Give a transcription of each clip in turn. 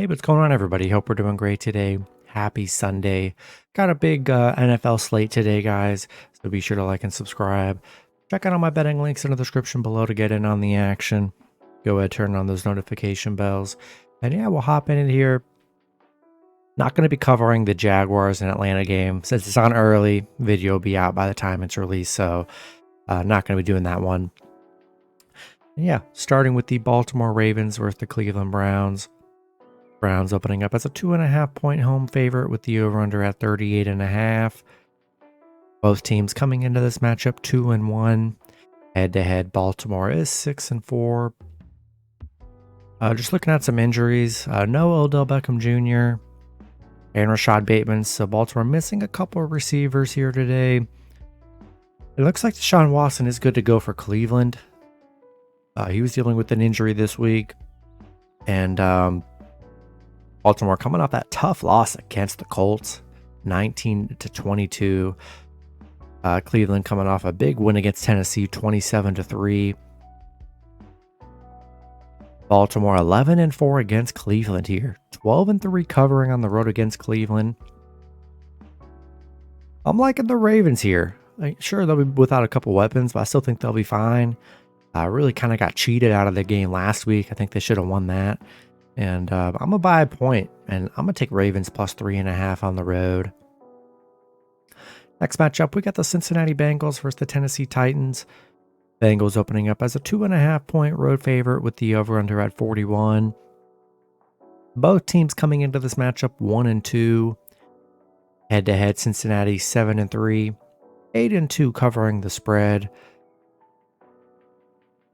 Hey, what's going on, everybody? Hope we're doing great today. Happy Sunday. Got a big NFL slate today, guys. So be sure to like and subscribe. Check out all my betting links in the description below to get in on the action. Go ahead, turn on those notification bells. And yeah, we'll hop in here. Not going to be covering the Jaguars and Atlanta game. Since it's on early, video will be out by the time it's released. So not going to be doing that one. And yeah, starting with the Baltimore Ravens versus the Cleveland Browns. Browns opening up as a 2.5-point home favorite with the over-under at 38.5. Both teams coming into this matchup 2-1. Head-to-head, Baltimore is 6-4. Just looking at some injuries. No Odell Beckham Jr. and Rashad Bateman. So Baltimore missing a couple of receivers here today. It looks like Deshaun Watson is good to go for Cleveland. He was dealing with an injury this week. And Baltimore coming off that tough loss against the Colts, 19-22. Cleveland coming off a big win against Tennessee, 27-3. Baltimore 11-4 against Cleveland here, 12-3 covering on the road against Cleveland. I'm liking the Ravens here. Sure, they'll be without a couple weapons, but I still think they'll be fine. Really kind of got cheated out of the game last week. I think they should have won that. And I'm going to buy a point, and I'm going to take Ravens plus 3.5 on the road. Next matchup, we got the Cincinnati Bengals versus the Tennessee Titans. Bengals opening up as a 2.5-point road favorite with the over-under at 41. Both teams coming into this matchup 1-2. Head-to-head, Cincinnati 7-3. 8-2 covering the spread.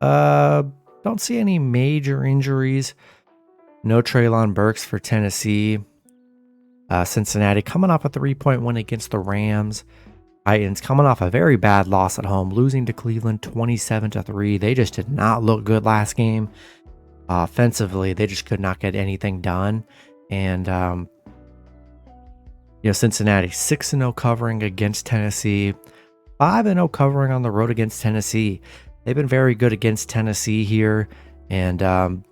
Don't see any major injuries. No Treylon Burks for Tennessee. Cincinnati coming off a 3-point win against the Rams. Titans coming off a very bad loss at home, losing to Cleveland 27-3. They just did not look good last game. Offensively, they just could not get anything done. And, Cincinnati 6-0 covering against Tennessee. 5-0 covering on the road against Tennessee. They've been very good against Tennessee here. And,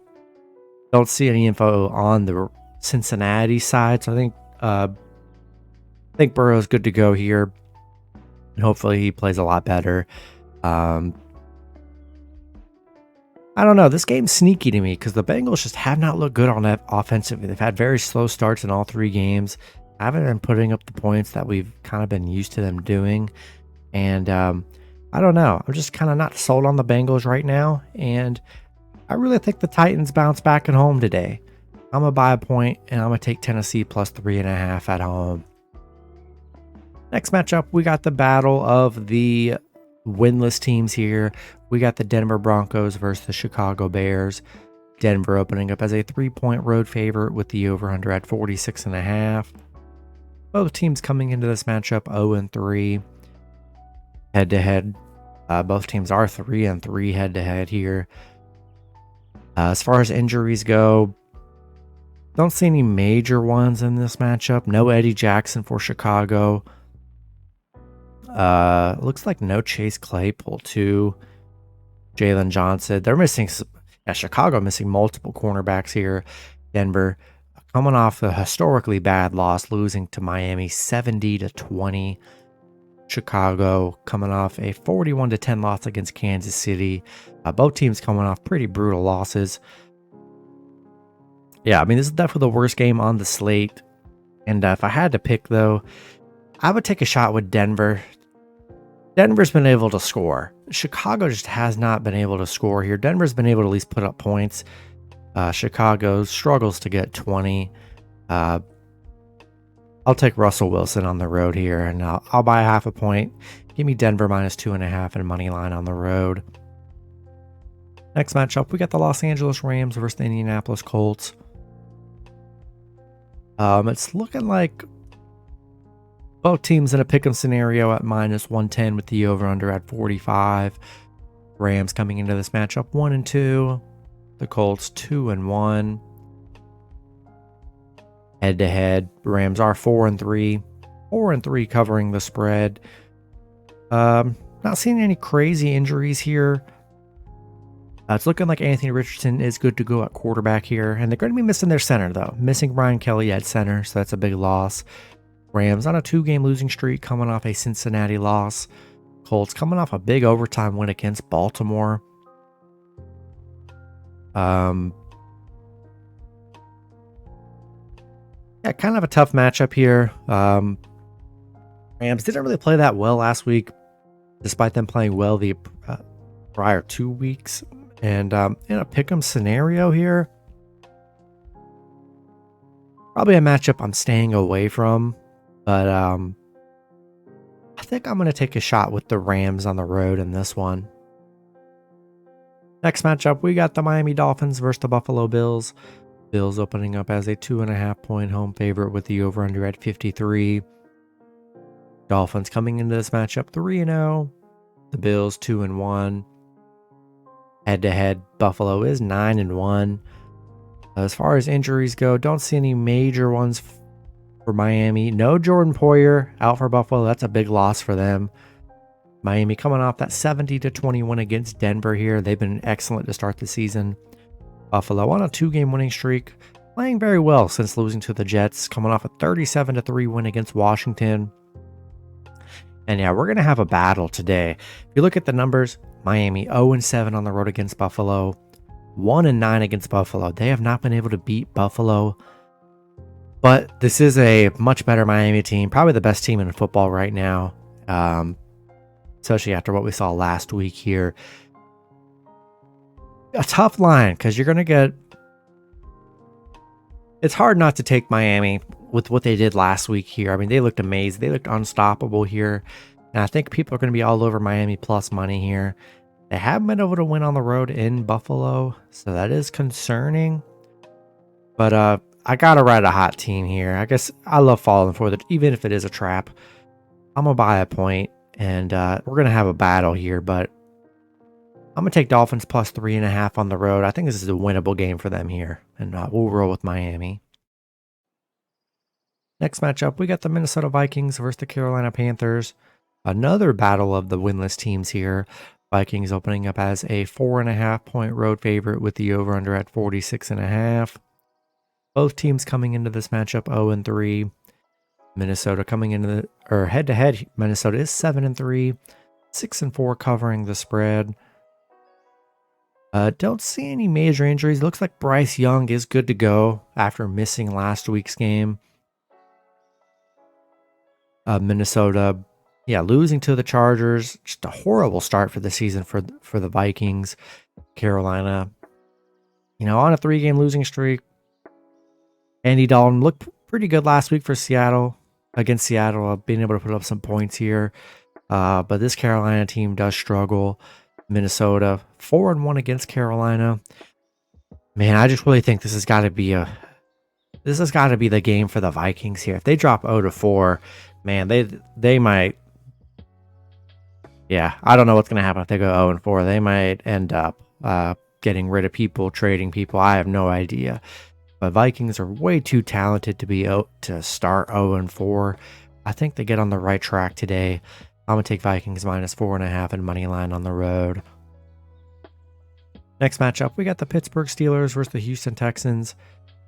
don't see any info on the Cincinnati side, so I think Burrow's good to go here, and hopefully he plays a lot better. I don't know. This game's sneaky to me because the Bengals just have not looked good on that offensively. They've had very slow starts in all three games. Haven't been putting up the points that we've kind of been used to them doing, and I don't know. I'm just kind of not sold on the Bengals right now, and I really think the Titans bounce back at home today. I'm going to buy a point, and I'm going to take Tennessee plus 3.5 at home. Next matchup, we got the battle of the winless teams here. We got the Denver Broncos versus the Chicago Bears. Denver opening up as a 3-point road favorite with the over-under at 46.5. Both teams coming into this matchup 0-3. Head-to-head, both teams are 3-3 head-to-head here. As far as injuries go, don't see any major ones in this matchup. No Eddie Jackson for Chicago. Looks like no Chase Claypool too. Jalen Johnson. They're missing. Chicago missing multiple cornerbacks here. Denver coming off a historically bad loss, losing to Miami 70-20. Chicago coming off a 41-10 loss against Kansas City. Both teams coming off pretty brutal losses. Yeah, I mean, this is definitely the worst game on the slate. And if I had to pick, though, I would take a shot with Denver. Denver's been able to score. Chicago just has not been able to score here. Denver's been able to at least put up points. Chicago struggles to get 20. I'll take Russell Wilson on the road here, and I'll buy a half a point. Give me Denver minus 2.5 and money line on the road. Next matchup, we got the Los Angeles Rams versus the Indianapolis Colts. It's looking like both teams in a pick'em scenario at minus 110 with the over-under at 45. Rams coming into this matchup 1-2. The Colts 2-1. Head-to-head, Rams are 4-3. 4-3 covering the spread. Not seeing any crazy injuries here. It's looking like Anthony Richardson is good to go at quarterback here, and they're going to be missing their center, though. Missing Brian Kelly at center, so that's a big loss. Rams on a 2-game losing streak, coming off a Cincinnati loss. Colts coming off a big overtime win against Baltimore. Yeah, kind of a tough matchup here. Rams didn't really play that well last week, despite them playing well the prior 2 weeks. And in a pick'em scenario here, probably a matchup I'm staying away from, but I think I'm going to take a shot with the Rams on the road in this one. Next matchup, we got the Miami Dolphins versus the Buffalo Bills. Bills opening up as a 2.5-point home favorite with the over-under at 53. Dolphins coming into this matchup 3-0. The Bills 2-1. Head-to-head, Buffalo is 9-1. As far as injuries go, don't see any major ones for Miami. No Jordan Poyer out for Buffalo. That's a big loss for them. Miami coming off that 70-21 against Denver here. They've been excellent to start the season. Buffalo on a 2-game winning streak, playing very well since losing to the Jets, coming off a 37-3 win against Washington. And yeah, we're going to have a battle today. If you look at the numbers, Miami 0-7 on the road against Buffalo, 1-9 against Buffalo. They have not been able to beat Buffalo, but this is a much better Miami team, probably the best team in football right now, especially after what we saw last week here. A tough line because you're going to get... It's hard not to take Miami with what they did last week here. I mean, they looked amazing. They looked unstoppable here. And I think people are going to be all over Miami plus money here. They haven't been able to win on the road in Buffalo, so that is concerning. But I got to ride a hot team here. I guess I love falling for it, even if it is a trap. I'm going to buy a point, and we're going to have a battle here, but I'm going to take Dolphins plus 3.5 on the road. I think this is a winnable game for them here, and we'll roll with Miami. Next matchup, we got the Minnesota Vikings versus the Carolina Panthers. Another battle of the winless teams here. Vikings opening up as a 4.5-point road favorite with the over-under at 46.5. Both teams coming into this matchup 0-3. Minnesota coming into the head-to-head. Minnesota is 7-3, 6-4 covering the spread. Don't see any major injuries. Looks like Bryce Young is good to go after missing last week's game. Minnesota, yeah, losing to the Chargers. Just a horrible start for the season for the Vikings. Carolina, on a 3-game losing streak. Andy Dalton looked pretty good last week for Seattle, against Seattle, being able to put up some points here. But this Carolina team does struggle. Minnesota 4-1 against Carolina. Man, I just really think this has got to be the game for the Vikings here. If they drop 0-4, man, they might. Yeah, I don't know what's going to happen if they go 0-4. They might end up getting rid of people, trading people. I have no idea. But Vikings are way too talented to start 0-4. I think they get on the right track today. I'm going to take Vikings minus 4.5 and money line on the road. Next matchup, we got the Pittsburgh Steelers versus the Houston Texans.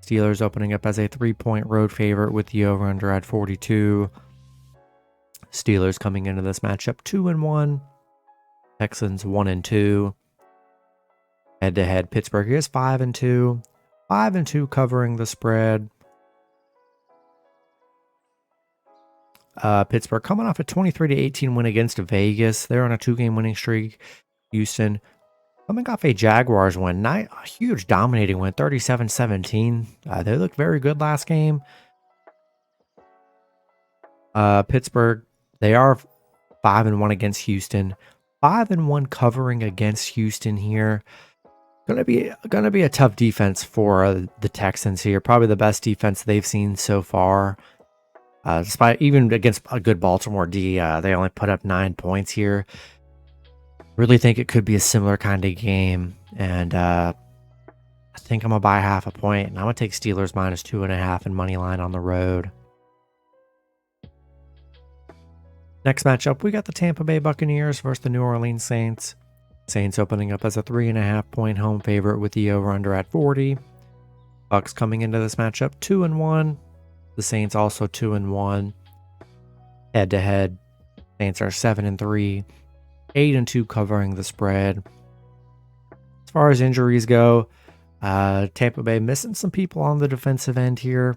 Steelers opening up as a 3-point road favorite with the over-under at 42. Steelers coming into this matchup 2-1. Texans 1-2. Head-to-head, Pittsburgh is 5-2. 5-2 covering the spread. Pittsburgh coming off a 23-18 win against Vegas. They're on a 2-game winning streak. Houston coming off a Jaguars win. Not a huge dominating win, 37-17. They looked very good last game. Pittsburgh, they are 5-1 against Houston. 5-1 covering against Houston here. Gonna be a tough defense for the Texans here. Probably the best defense they've seen so far. Despite even against a good Baltimore D, they only put up 9 points here. Really think it could be a similar kind of game, and I think I'm gonna buy half a point, and I'm gonna take Steelers minus 2.5 and money line on the road. Next matchup, we got the Tampa Bay Buccaneers versus the New Orleans Saints. Saints opening up as a 3.5-point home favorite with the over-under at 40. Bucks coming into this matchup 2-1. The Saints also 2-1. Head-to-head, Saints are 7-3, 8-2 covering the spread. As far as injuries go, Tampa Bay missing some people on the defensive end here.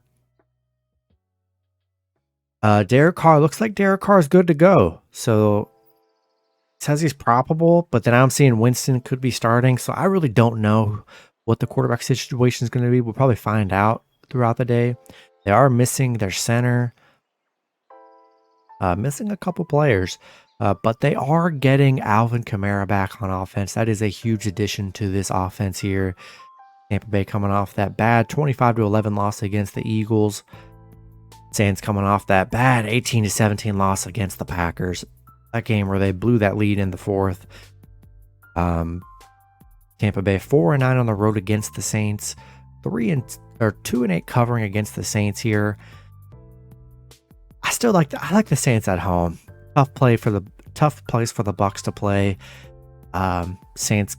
Derek Carr, looks like Derek Carr is good to go. So it says he's probable, but then I'm seeing Winston could be starting. So I really don't know what the quarterback situation is going to be. We'll probably find out throughout the day. They are missing their center, missing a couple players, but they are getting Alvin Kamara back on offense. That is a huge addition to this offense here. Tampa Bay coming off that bad 25-11 loss against the Eagles. Saints coming off that bad 18-17 loss against the Packers. That game where they blew that lead in the fourth. Tampa Bay 4-9 on the road against the Saints. 2-8 covering against the Saints here. I like the Saints at home. Tough place for the Bucs to play. Saints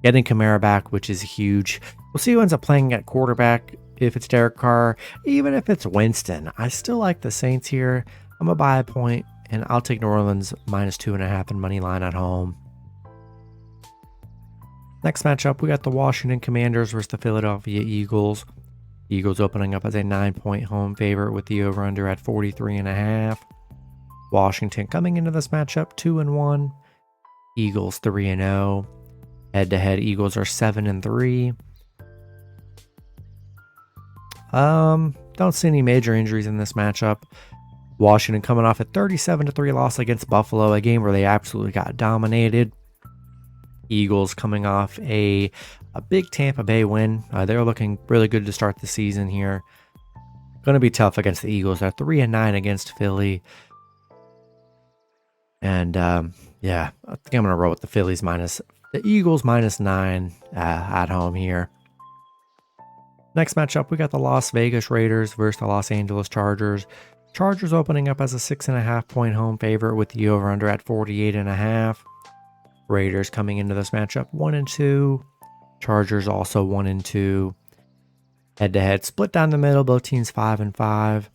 getting Kamara back, which is huge. We'll see who ends up playing at quarterback. If it's Derek Carr, even if it's Winston, I still like the Saints here. I'm gonna buy a point, and I'll take New Orleans -2.5 and money line at home. Next matchup, we got the Washington Commanders versus the Philadelphia Eagles. Eagles opening up as a 9-point home favorite with the over-under at 43.5. Washington coming into this matchup 2-1. Eagles 3-0. Head-to-head, Eagles are 7-3. Don't see any major injuries in this matchup. Washington coming off a 37-3 loss against Buffalo, a game where they absolutely got dominated. Eagles coming off a big Tampa Bay win. They're looking really good to start the season here. Going to be tough against the Eagles. They're 3-9 against Philly. And yeah, I think I'm going to roll with the Eagles -9 at home here. Next matchup, we got the Las Vegas Raiders versus the Los Angeles Chargers. Chargers opening up as a 6.5-point home favorite with the over-under at 48.5. Raiders coming into this matchup 1-2. Chargers also 1-2. Head-to-head, split down the middle. Both teams 5-5.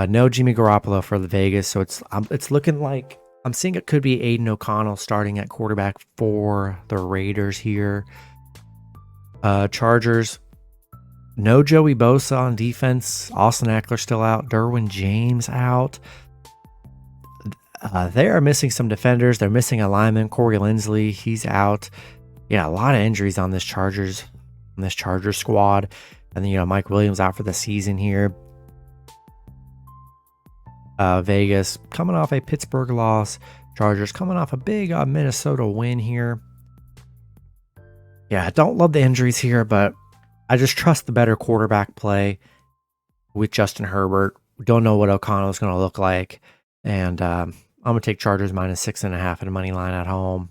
No Jimmy Garoppolo for the Vegas, so it's looking like I'm seeing it could be Aiden O'Connell starting at quarterback for the Raiders here. Chargers. No Joey Bosa on defense. Austin Eckler still out. Derwin James out. They are missing some defenders. They're missing a lineman. Corey Linsley, he's out. Yeah, a lot of injuries on this Chargers squad. And then, Mike Williams out for the season here. Vegas coming off a Pittsburgh loss. Chargers coming off a big Minnesota win here. Yeah, I don't love the injuries here, but I just trust the better quarterback play with Justin Herbert. We don't know what O'Connell is going to look like. And I'm going to take Chargers -6.5 and money line at home.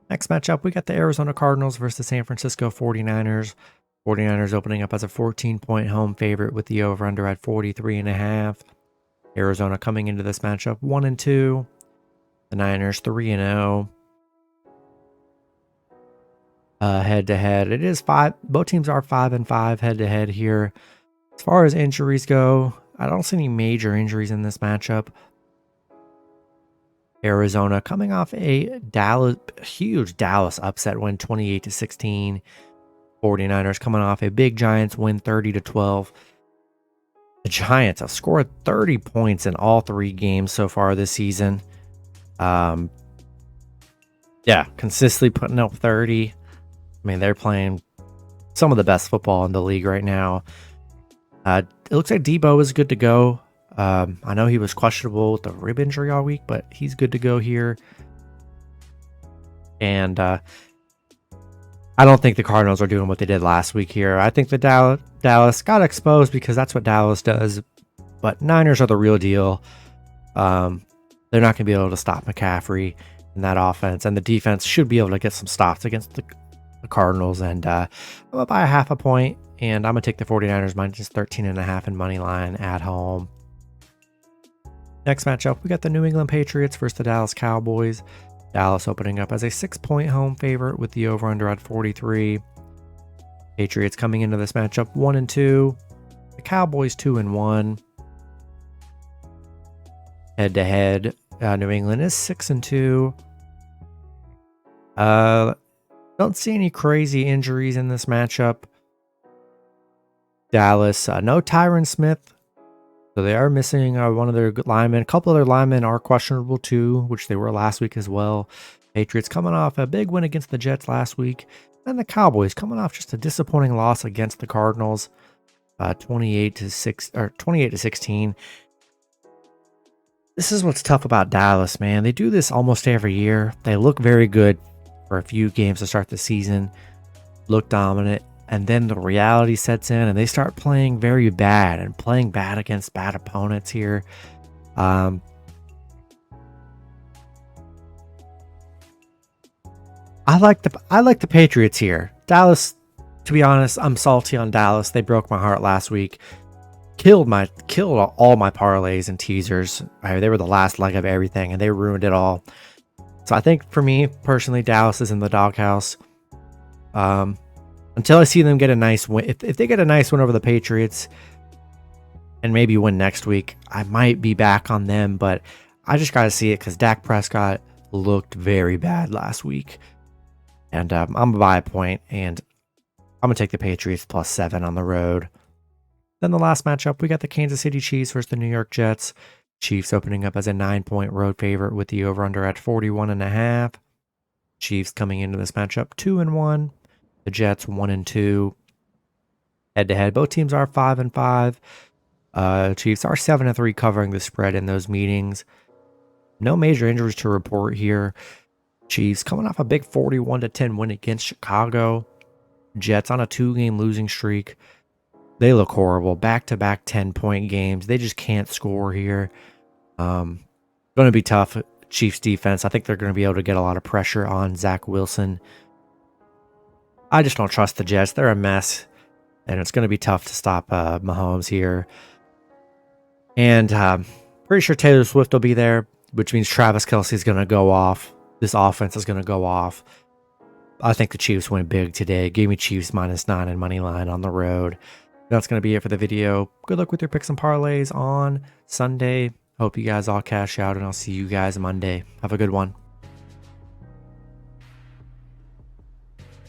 Next matchup, we got the Arizona Cardinals versus the San Francisco 49ers. 49ers opening up as a 14-point home favorite with the over-under at 43.5. Arizona coming into this matchup 1-2. The Niners 3-0. Head-to-head, it is 5. Both teams are 5-5 head-to-head here. As far as injuries go, I don't see any major injuries in this matchup. Arizona coming off a huge Dallas upset win, 28-16. 49ers coming off a big Giants win, 30-12. The Giants have scored 30 points in all 3 games so far this season. Yeah, consistently putting up 30. I mean, they're playing some of the best football in the league right now. It looks like Debo is good to go. I know he was questionable with the rib injury all week, but he's good to go here. And I don't think the Cardinals are doing what they did last week here. I think the Dallas got exposed because that's what Dallas does. But Niners are the real deal. They're not going to be able to stop McCaffrey in that offense. And the defense should be able to get some stops against the Cardinals. And I'm going to buy a 0.5 point. And I'm going to take the 49ers -13.5 and money line at home. Next matchup, we got the New England Patriots versus the Dallas Cowboys. Dallas opening up as a 6-point home favorite with the over-under at 43. Patriots coming into this matchup 1-2. The Cowboys 2-1. Head-to-head, New England is 6-2. Don't see any crazy injuries in this matchup. Dallas, no Tyron Smith. So they are missing one of their good linemen. A couple of their linemen are questionable too, which they were last week as well. Patriots coming off a big win against the Jets last week. And the Cowboys coming off just a disappointing loss against the Cardinals. 28-16. This is what's tough about Dallas, man. They do this almost every year. They look very good for a few games to start the season. Look dominant. And then the reality sets in and they start playing very bad and playing bad against bad opponents here. I like the Patriots here. Dallas, to be honest, I'm salty on Dallas. They broke my heart last week. Killed all my parlays and teasers. They were the last leg of everything and they ruined it all. So I think for me personally, Dallas is in the doghouse. Until I see them get a nice win. If they get a nice win over the Patriots and maybe win next week, I might be back on them. But I just got to see it because Dak Prescott looked very bad last week. And I'm going to buy a point, and I'm going to take the Patriots +7 on the road. Then the last matchup, we got the Kansas City Chiefs versus the New York Jets. Chiefs opening up as a 9-point road favorite with the over-under at 41.5. Chiefs coming into this matchup 2-1. The Jets 1-2. Head-to-head, both teams are 5-5. Chiefs are 7-3 covering the spread in those meetings. No major injuries to report here. Chiefs coming off a big 41-10 win against Chicago. Jets on a 2-game losing streak. They look horrible. Back-to-back 10-point games. They just can't score here. Going to be tough. Chiefs defense. I think they're going to be able to get a lot of pressure on Zach Wilson. I just don't trust the Jets. They're a mess. And it's going to be tough to stop Mahomes here. And pretty sure Taylor Swift will be there, which means Travis Kelce is going to go off. This offense is going to go off. I think the Chiefs win big today. Give me Chiefs -9 and money line on the road. That's going to be it for the video. Good luck with your picks and parlays on Sunday. Hope you guys all cash out, and I'll see you guys Monday. Have a good one.